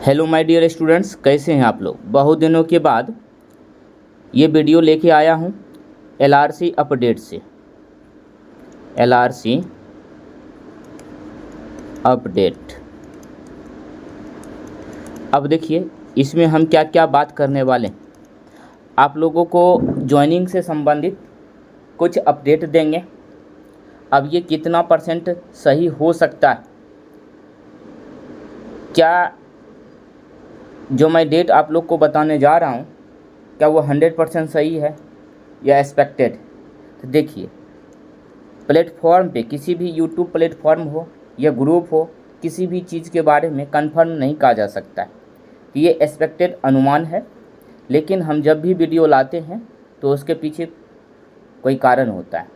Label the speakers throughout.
Speaker 1: Hello my dear students, कैसे हैं आप लोग। बहुत दिनों के बाद ये वीडियो लेके आया हूँ एलआरसी अपडेट से। LRC update. अब देखिए इसमें हम क्या क्या बात करने वाले हैं। आप लोगों को ज्वाइनिंग से संबंधित कुछ अपडेट देंगे। अब ये कितना % सही हो सकता है, क्या जो मैं डेट आप लोग को बताने जा रहा हूँ क्या वो 100% सही है या एक्सपेक्टेड। तो देखिए, प्लेटफॉर्म पे किसी भी यूट्यूब प्लेटफॉर्म हो या ग्रुप हो, किसी भी चीज़ के बारे में कंफर्म नहीं कहा जा सकता है। ये एक्सपेक्टेड अनुमान है, लेकिन हम जब भी वीडियो लाते हैं तो उसके पीछे कोई कारण होता है।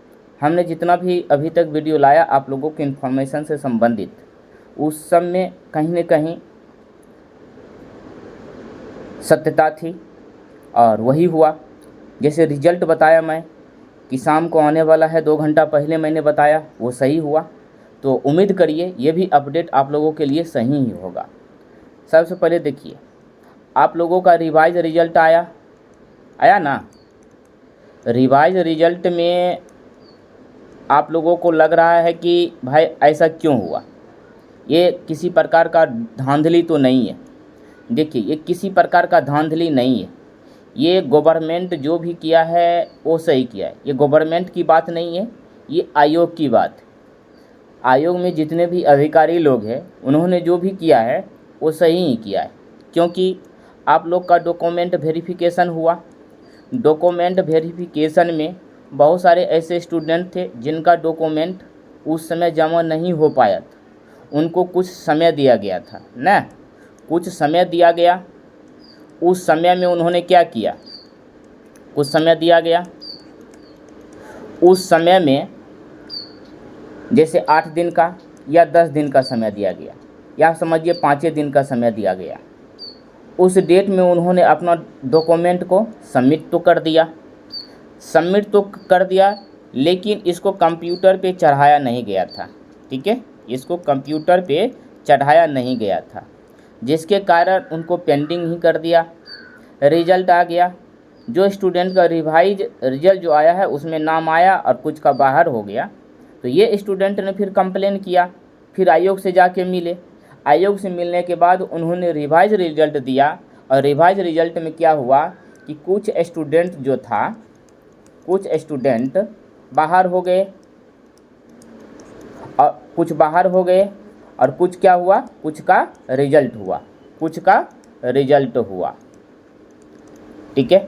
Speaker 1: हमने जितना भी अभी तक वीडियो लाया आप लोगों के इन्फॉर्मेशन से संबंधित, उस सब में कहीं न कहीं सत्यता थी और वही हुआ। जैसे रिजल्ट बताया मैं कि शाम को आने वाला है, 2 घंटा पहले मैंने बताया, वो सही हुआ। तो उम्मीद करिए ये भी अपडेट आप लोगों के लिए सही ही होगा। सबसे पहले देखिए, आप लोगों का रिवाइज रिजल्ट आया ना। रिवाइज रिजल्ट में आप लोगों को लग रहा है कि भाई ऐसा क्यों हुआ, ये किसी प्रकार का धांधली तो नहीं है। देखिए, ये किसी प्रकार का धांधली नहीं है। ये गवर्नमेंट जो भी किया है वो सही किया है। ये गवर्नमेंट की बात नहीं है, ये आयोग की बात है। आयोग में जितने भी अधिकारी लोग हैं उन्होंने जो भी किया है वो सही ही किया है, क्योंकि आप लोग का डॉक्यूमेंट वेरिफिकेशन हुआ। डॉक्यूमेंट वेरिफिकेशन में बहुत सारे ऐसे स्टूडेंट थे जिनका डॉक्यूमेंट उस समय जमा नहीं हो पाया था। उनको कुछ समय दिया गया था ना, कुछ समय दिया गया। उस समय में उन्होंने क्या किया, कुछ समय दिया गया। उस समय में जैसे 8 दिन का या 10 दिन का समय दिया गया, या समझिए 5 दिन का समय दिया गया। उस डेट में उन्होंने अपना डॉक्यूमेंट को सबमिट तो कर दिया, लेकिन इसको कंप्यूटर पे चढ़ाया नहीं गया था। ठीक है, इसको कंप्यूटर पे चढ़ाया नहीं गया था, जिसके कारण उनको पेंडिंग ही कर दिया। रिजल्ट आ गया, जो स्टूडेंट का रिवाइज रिजल्ट जो आया है उसमें नाम आया और कुछ का बाहर हो गया, तो ये स्टूडेंट ने फिर कंप्लेन किया। फिर आयोग से जाके मिले। आयोग से मिलने के बाद उन्होंने रिवाइज रिजल्ट दिया, और रिवाइज रिजल्ट में क्या हुआ कि कुछ स्टूडेंट बाहर हो गए, और कुछ बाहर हो गए, और कुछ क्या हुआ, कुछ का रिजल्ट हुआ। ठीक है,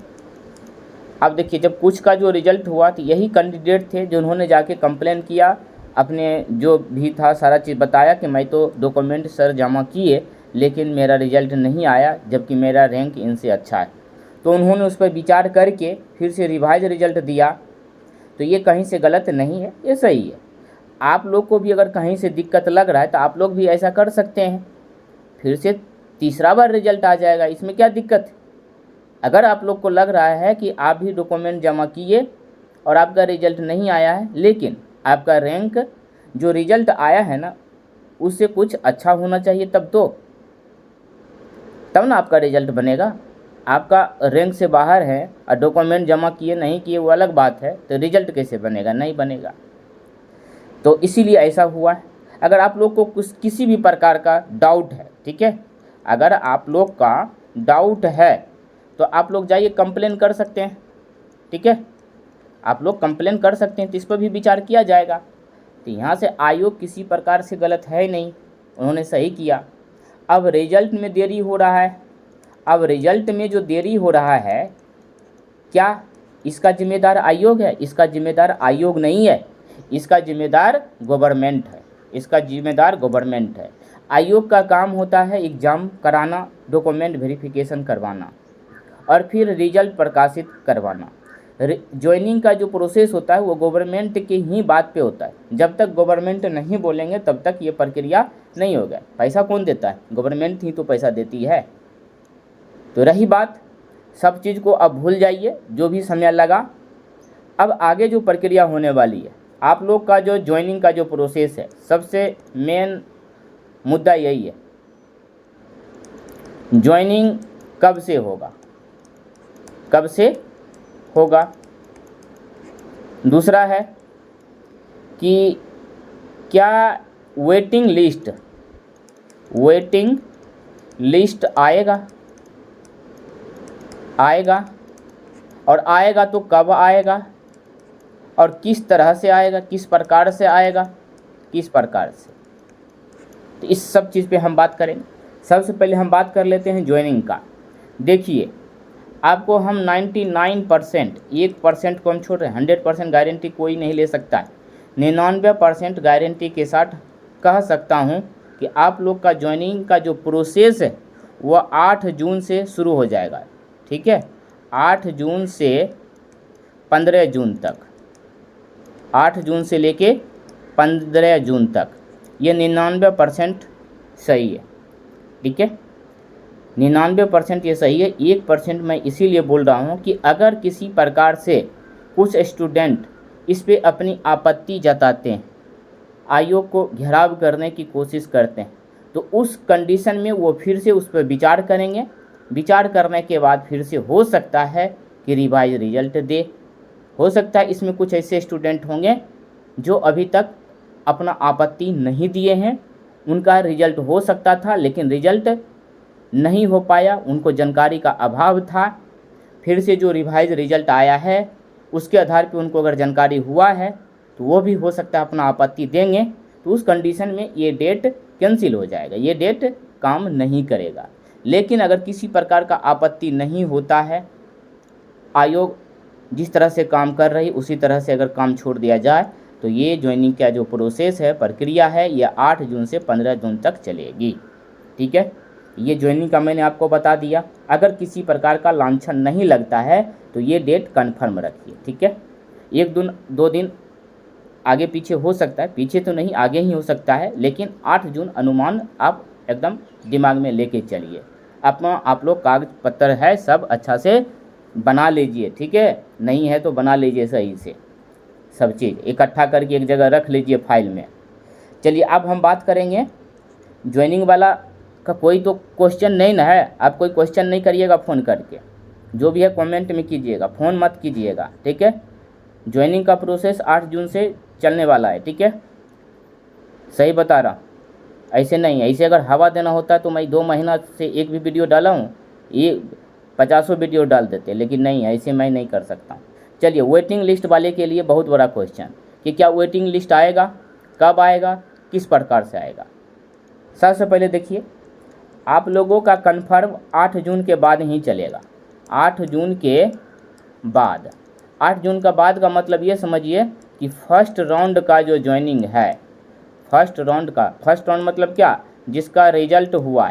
Speaker 1: अब देखिए, जब कुछ का जो रिजल्ट हुआ तो यही कैंडिडेट थे जिन्होंने जाके कंप्लेन किया, अपने जो भी था सारा चीज़ बताया कि मैं तो डॉक्यूमेंट सर जमा किए लेकिन मेरा रिजल्ट नहीं आया, जबकि मेरा रैंक इनसे अच्छा है। तो उन्होंने उस पर विचार करके फिर से रिवाइज रिजल्ट दिया। तो ये कहीं से गलत नहीं है, ये सही है। आप लोग को भी अगर कहीं से दिक्कत लग रहा है तो आप लोग भी ऐसा कर सकते हैं, फिर से तीसरा बार रिजल्ट आ जाएगा, इसमें क्या दिक्कत है। अगर आप लोग को लग रहा है कि आप भी डॉक्यूमेंट जमा किए और आपका रिजल्ट नहीं आया है, लेकिन आपका रैंक जो रिजल्ट आया है ना उससे कुछ अच्छा होना चाहिए, तब ना आपका रिजल्ट बनेगा। आपका रैंक से बाहर है और डॉक्यूमेंट जमा किए नहीं किए वो अलग बात है, तो रिजल्ट कैसे बनेगा, नहीं बनेगा। तो इसीलिए ऐसा हुआ है। अगर आप लोग को किसी भी प्रकार का डाउट है, ठीक है, अगर आप लोग का डाउट है तो आप लोग जाइए कंप्लेन कर सकते हैं। ठीक है, आप लोग कंप्लेन कर सकते हैं, तो इस पर भी विचार किया जाएगा। तो यहाँ से आयोग किसी प्रकार से गलत है नहीं, उन्होंने सही किया। अब रिजल्ट में देरी हो रहा है। अब रिजल्ट में जो देरी हो रहा है, क्या इसका जिम्मेदार आयोग है? इसका जिम्मेदार आयोग नहीं है, इसका जिम्मेदार गवर्नमेंट है। आयोग का काम होता है एग्ज़ाम कराना, डॉक्यूमेंट वेरिफिकेशन करवाना और फिर रिजल्ट प्रकाशित करवाना। ज्वाइनिंग का जो प्रोसेस होता है वो गवर्नमेंट की ही बात पे होता है। जब तक गवर्नमेंट नहीं बोलेंगे तब तक ये प्रक्रिया नहीं होगा। पैसा कौन देता है? गवर्नमेंट ही तो पैसा देती है। तो रही बात, सब चीज़ को अब भूल जाइए जो भी समय लगा। अब आगे जो प्रक्रिया होने वाली है, आप लोग का जो ज्वाइनिंग का जो प्रोसेस है, सबसे मेन मुद्दा यही है। ज्वाइनिंग कब से होगा, कब से होगा। दूसरा है कि क्या वेटिंग लिस्ट आएगा, और आएगा तो कब आएगा और किस तरह से आएगा, किस प्रकार से आएगा, तो इस सब चीज़ पे हम बात करेंगे। सबसे पहले हम बात कर लेते हैं ज्वाइनिंग का। देखिए आपको हम 99%, 1% को हम छोड़ रहे हैं, 100% गारंटी कोई नहीं ले सकता है। 99% गारंटी के साथ कह सकता हूँ कि आप लोग का ज्वाइनिंग का जो प्रोसेस है वह 8 जून से शुरू हो जाएगा। ठीक है, 8 जून से 15 जून तक, 8 जून से लेके 15 जून तक, ये 99% सही है। ठीक है, 99% ये सही है। 1% मैं इसीलिए बोल रहा हूँ कि अगर किसी प्रकार से कुछ स्टूडेंट इस पे अपनी आपत्ति जताते हैं, आयोग को घेराव करने की कोशिश करते हैं, तो उस कंडीशन में वो फिर से उस पर विचार करेंगे। विचार करने के बाद फिर से हो सकता है कि रिवाइज रिजल्ट दे। हो सकता है इसमें कुछ ऐसे स्टूडेंट होंगे जो अभी तक अपना आपत्ति नहीं दिए हैं, उनका रिजल्ट हो सकता था लेकिन रिजल्ट नहीं हो पाया, उनको जानकारी का अभाव था। फिर से जो रिवाइज रिजल्ट आया है उसके आधार पर उनको अगर जानकारी हुआ है तो वो भी हो सकता है अपना आपत्ति देंगे। तो उस कंडीशन में ये डेट कैंसिल हो जाएगा, ये डेट काम नहीं करेगा। लेकिन अगर किसी प्रकार का आपत्ति नहीं होता है, आयोग जिस तरह से काम कर रही उसी तरह से अगर काम छोड़ दिया जाए, तो ये ज्वाइनिंग का जो प्रोसेस है, प्रक्रिया है, ये 8 जून से 15 जून तक चलेगी। ठीक है, ये ज्वाइनिंग का मैंने आपको बता दिया। अगर किसी प्रकार का लांछन नहीं लगता है तो ये डेट कन्फर्म रखिए। ठीक है, 1-2 दिन आगे पीछे हो सकता है, पीछे तो नहीं आगे ही हो सकता है, लेकिन 8 जून अनुमान आप एकदम दिमाग में लेके चलिए। अपना आप लोग कागज पत्र है सब अच्छा से बना लीजिए। ठीक है, नहीं है तो बना लीजिए सही से, सब चीज़ इकट्ठा करके एक जगह रख लीजिए फाइल में। चलिए अब हम बात करेंगे ज्वाइनिंग वाला का। कोई तो क्वेश्चन नहीं ना है, आप कोई क्वेश्चन नहीं करिएगा फ़ोन करके, जो भी है कमेंट में कीजिएगा, फ़ोन मत कीजिएगा। ठीक है, ज्वाइनिंग का प्रोसेस 8 जून से चलने वाला है। ठीक है, सही बता रहा, ऐसे नहीं। ऐसे अगर हवा देना होता है तो मैं 2 महीना से एक भी वीडियो डाला हूँ, ये 50 वीडियो डाल देते, लेकिन नहीं, ऐसे मैं नहीं कर सकता हूँ। चलिए, वेटिंग लिस्ट वाले के लिए बहुत बड़ा क्वेश्चन कि क्या वेटिंग लिस्ट आएगा, कब आएगा, किस प्रकार से आएगा। सबसे पहले देखिए, आप लोगों का कन्फर्म 8 जून के बाद ही चलेगा। 8 जून के बाद, 8 जून का बाद का मतलब ये समझिए कि फर्स्ट राउंड का जो ज्वाइनिंग है, फर्स्ट राउंड मतलब क्या, जिसका रिजल्ट हुआ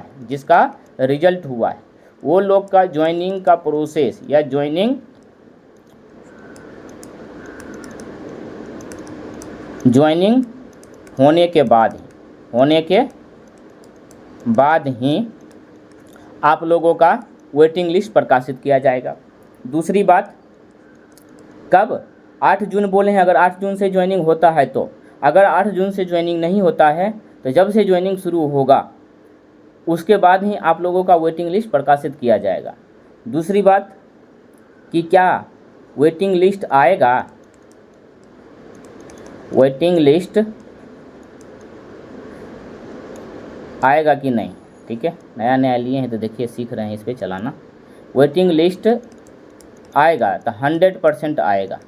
Speaker 1: है, वो लोग का ज्वाइनिंग का प्रोसेस या ज्वाइनिंग होने के बाद ही आप लोगों का वेटिंग लिस्ट प्रकाशित किया जाएगा। दूसरी बात, कब 8 जून बोले हैं, अगर 8 जून से ज्वाइनिंग होता है तो, अगर 8 जून से ज्वाइनिंग नहीं होता है तो जब से ज्वाइनिंग शुरू होगा उसके बाद ही आप लोगों का वेटिंग लिस्ट प्रकाशित किया जाएगा। दूसरी बात कि क्या वेटिंग लिस्ट आएगा, वेटिंग लिस्ट आएगा कि नहीं। ठीक है, नया लिए हैं तो देखिए सीख रहे हैं इस पर चलाना। वेटिंग लिस्ट आएगा तो 100% आएगा,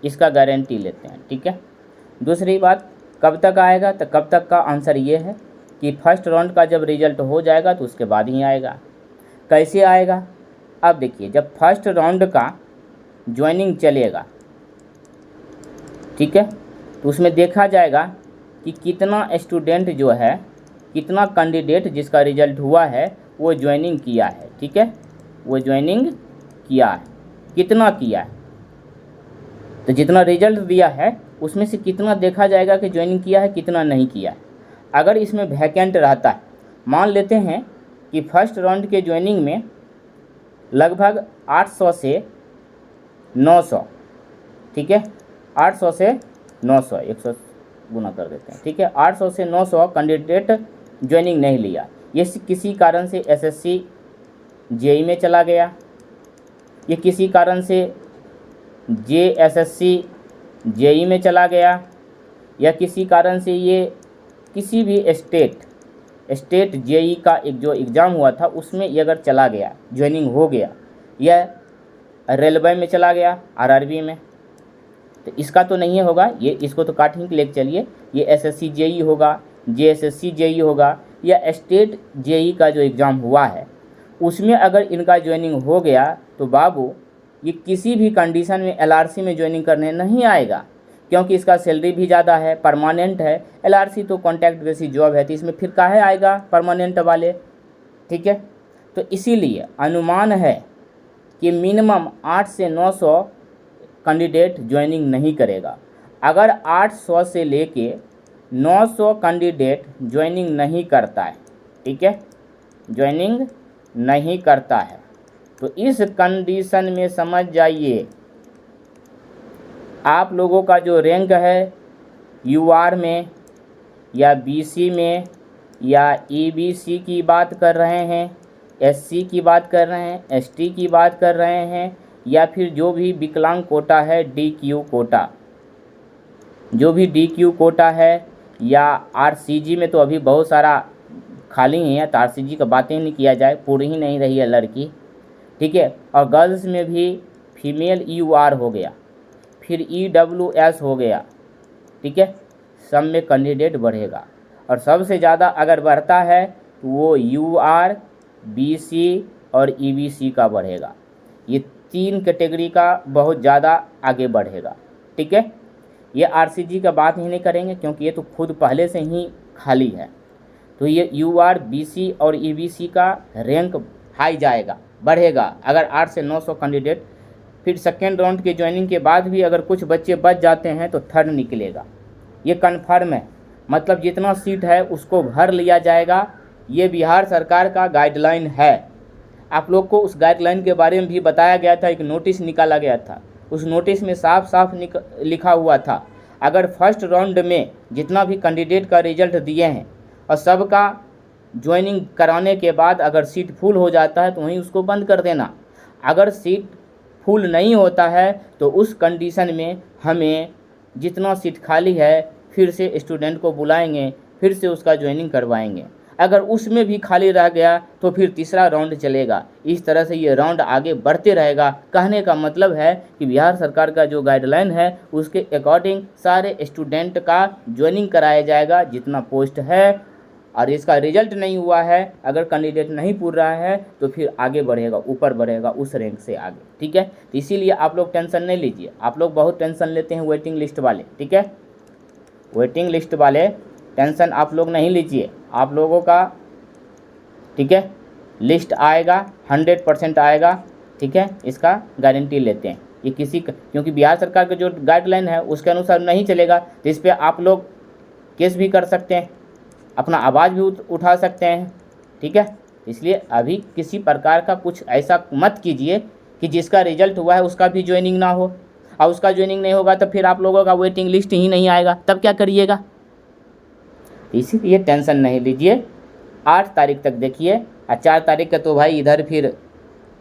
Speaker 1: इसका गारंटी लेते हैं। ठीक है, दूसरी बात, कब तक आएगा, तो कब तक का आंसर ये है कि फर्स्ट राउंड का जब रिजल्ट हो जाएगा तो उसके बाद ही आएगा। कैसे आएगा, अब देखिए, जब फर्स्ट राउंड का ज्वाइनिंग चलेगा, ठीक है, तो उसमें देखा जाएगा कि कितना स्टूडेंट जो है, कितना कैंडिडेट जिसका रिजल्ट हुआ है वो ज्वाइनिंग किया है। ठीक है, वो ज्वाइनिंग किया है, कितना किया है, तो जितना रिजल्ट दिया है उसमें से कितना देखा जाएगा कि ज्वाइनिंग किया है, कितना नहीं किया है। अगर इसमें वैकेंट रहता है, मान लेते हैं कि फर्स्ट राउंड के ज्वाइनिंग में लगभग 800 से 900, ठीक है, 800 से 900, 100 गुना कर देते हैं। ठीक है, 800 से 900 कैंडिडेट ज्वाइनिंग नहीं लिया, ये किसी कारण से एसएससी जेई में चला गया, ये किसी कारण से JSSC जेई में चला गया, या किसी कारण से ये किसी भी स्टेट जेई का एक जो एग्ज़ाम हुआ था उसमें ये अगर चला गया, ज्वाइनिंग हो गया, या रेलवे में चला गया, RRB में, तो इसका तो नहीं होगा, ये इसको तो काटने के लिए चलिए, ये SSC जेई होगा, JSSC जेई होगा, या स्टेट जेई का जो एग्ज़ाम हुआ है उसमें अगर इनका ज्वाइनिंग हो गया तो बाबू ये किसी भी कंडीशन में LRC में ज्वाइनिंग करने नहीं आएगा, क्योंकि इसका सैलरी भी ज़्यादा है, परमानेंट है। LRC तो कॉन्ट्रैक्ट बेसिस जॉब है, तो इसमें फिर काहे आएगा परमानेंट वाले, ठीक है। तो इसीलिए अनुमान है कि मिनिमम 8 से 900 कैंडिडेट ज्वाइनिंग नहीं करेगा। अगर 800 से लेके 900 कैंडिडेट ज्वाइनिंग नहीं करता है, ठीक है, ज्वाइनिंग नहीं करता है, तो इस कंडीशन में समझ जाइए आप लोगों का जो रैंक है UR में या BC में या EBC की बात कर रहे हैं, SC की बात कर रहे हैं, ST की बात कर रहे हैं, या फिर जो भी विकलांग कोटा है, DQ कोटा, जो भी DQ कोटा है, या RCG में तो अभी बहुत सारा खाली है, तो RCG का बातें नहीं किया जाए, पूरी ही नहीं रही है लड़की, ठीक है। और गर्ल्स में भी फीमेल UR हो गया, फिर EWS हो गया, ठीक है, सब में कैंडिडेट बढ़ेगा। और सबसे ज़्यादा अगर बढ़ता है तो वो UR, BC और EBC का बढ़ेगा, ये 3 कैटेगरी का बहुत ज़्यादा आगे बढ़ेगा, ठीक है। ये RCG का बात ही नहीं करेंगे क्योंकि ये तो खुद पहले से ही खाली है, तो ये UR, BC और EBC का रैंक हाई जाएगा, बढ़ेगा। अगर 8 से 900 कैंडिडेट, फिर सेकेंड राउंड के ज्वाइनिंग के बाद भी अगर कुछ बच्चे बच जाते हैं तो थर्ड निकलेगा, ये कन्फर्म है। मतलब जितना सीट है उसको भर लिया जाएगा, ये बिहार सरकार का गाइडलाइन है। आप लोग को उस गाइडलाइन के बारे में भी बताया गया था, एक नोटिस निकाला गया था, उस नोटिस में साफ साफ लिखा हुआ था अगर फर्स्ट राउंड में जितना भी कैंडिडेट का रिजल्ट दिए हैं और सबका ज्वाइनिंग कराने के बाद अगर सीट फुल हो जाता है तो वहीं उसको बंद कर देना। अगर सीट फुल नहीं होता है तो उस कंडीशन में हमें जितना सीट खाली है फिर से स्टूडेंट को बुलाएंगे, फिर से उसका ज्वाइनिंग करवाएंगे। अगर उसमें भी खाली रह गया तो फिर तीसरा राउंड चलेगा। इस तरह से ये राउंड आगे बढ़ते रहेगा। कहने का मतलब है कि बिहार सरकार का जो गाइडलाइन है उसके अकॉर्डिंग सारे स्टूडेंट का ज्वाइनिंग कराया जाएगा जितना पोस्ट है, और इसका रिजल्ट नहीं हुआ है, अगर कैंडिडेट नहीं पूर रहा है तो फिर आगे बढ़ेगा, ऊपर बढ़ेगा उस रैंक से आगे, ठीक है। तो इसीलिए आप लोग टेंशन नहीं लीजिए। आप लोग बहुत टेंशन लेते हैं वेटिंग लिस्ट वाले, ठीक है, वेटिंग लिस्ट वाले टेंशन आप लोग नहीं लीजिए। आप लोगों का, ठीक है, लिस्ट आएगा, 100% आएगा, ठीक है, इसका गारंटी लेते हैं। ये किसी का, क्योंकि बिहार सरकार का जो गाइडलाइन है उसके अनुसार नहीं चलेगा तो इस पर आप लोग केस भी कर सकते हैं, अपना आवाज़ भी उठा सकते हैं, ठीक है। इसलिए अभी किसी प्रकार का कुछ ऐसा मत कीजिए कि जिसका रिजल्ट हुआ है उसका भी ज्वाइनिंग ना हो, और उसका ज्वाइनिंग नहीं होगा तो फिर आप लोगों का वेटिंग लिस्ट ही नहीं आएगा, तब क्या करिएगा। इसीलिए टेंशन नहीं लीजिए। 8 तारीख तक देखिए, और 4 तारीख का तो भाई इधर फिर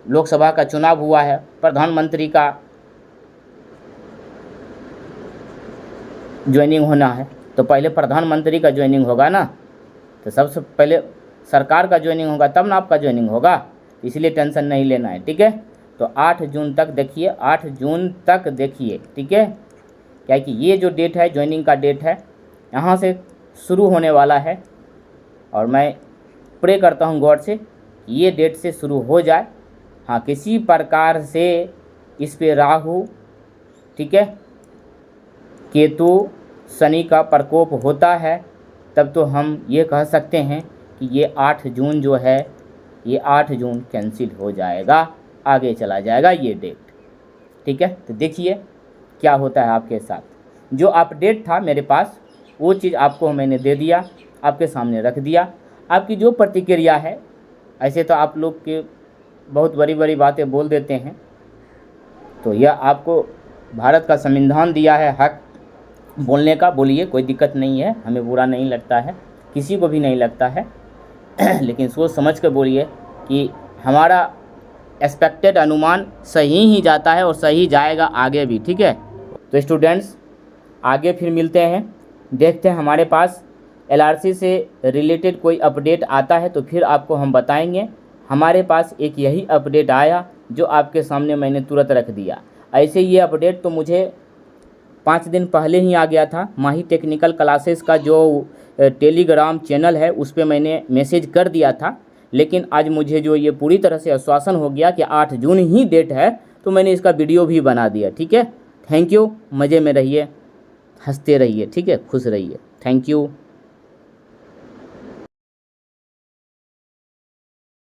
Speaker 1: लोकसभा का चुनाव हुआ है, प्रधानमंत्री का ज्वाइनिंग होना है, तो पहले प्रधानमंत्री का ज्वाइनिंग होगा ना, तो सबसे पहले सरकार का ज्वाइनिंग होगा तब ना आपका ज्वाइनिंग होगा। इसलिए टेंशन नहीं लेना है, ठीक है। तो 8 जून तक देखिए, 8 जून तक देखिए, ठीक है। क्या कि ये जो डेट है ज्वाइनिंग का डेट है, यहाँ से शुरू होने वाला है, और मैं प्रे करता हूँ गॉड से कि ये डेट से शुरू हो जाए। हाँ, किसी प्रकार से इस पे राहु, ठीक है, केतु, शनि का प्रकोप होता है, तब तो हम ये कह सकते हैं कि ये 8 जून जो है, ये 8 जून कैंसिल हो जाएगा, आगे चला जाएगा ये डेट, ठीक है। तो देखिए क्या होता है आपके साथ। जो अपडेट था मेरे पास वो चीज़ आपको मैंने दे दिया, आपके सामने रख दिया। आपकी जो प्रतिक्रिया है, ऐसे तो आप लोग के बहुत बड़ी बड़ी बातें बोल देते हैं, तो यह आपको भारत का संविधान दिया है हक बोलने का, बोलिए, कोई दिक्कत नहीं है, हमें बुरा नहीं लगता है, किसी को भी नहीं लगता है लेकिन सोच समझ कर बोलिए कि हमारा एक्सपेक्टेड अनुमान सही ही जाता है और सही जाएगा आगे भी, ठीक है। तो स्टूडेंट्स आगे फिर मिलते हैं, देखते हैं हमारे पास LRC से रिलेटेड कोई अपडेट आता है तो फिर आपको हम बताएंगे। हमारे पास एक यही अपडेट आया जो आपके सामने मैंने तुरंत रख दिया। ऐसे ये अपडेट तो मुझे 5 दिन पहले ही आ गया था। माही टेक्निकल क्लासेस का जो टेलीग्राम चैनल है उस पर मैंने मैसेज कर दिया था, लेकिन आज मुझे जो ये पूरी तरह से आश्वासन हो गया कि 8 जून ही डेट है, तो मैंने इसका वीडियो भी बना दिया, ठीक है। थैंक यू, मज़े में रहिए, हंसते रहिए, ठीक है, खुश रहिए, थैंक यू।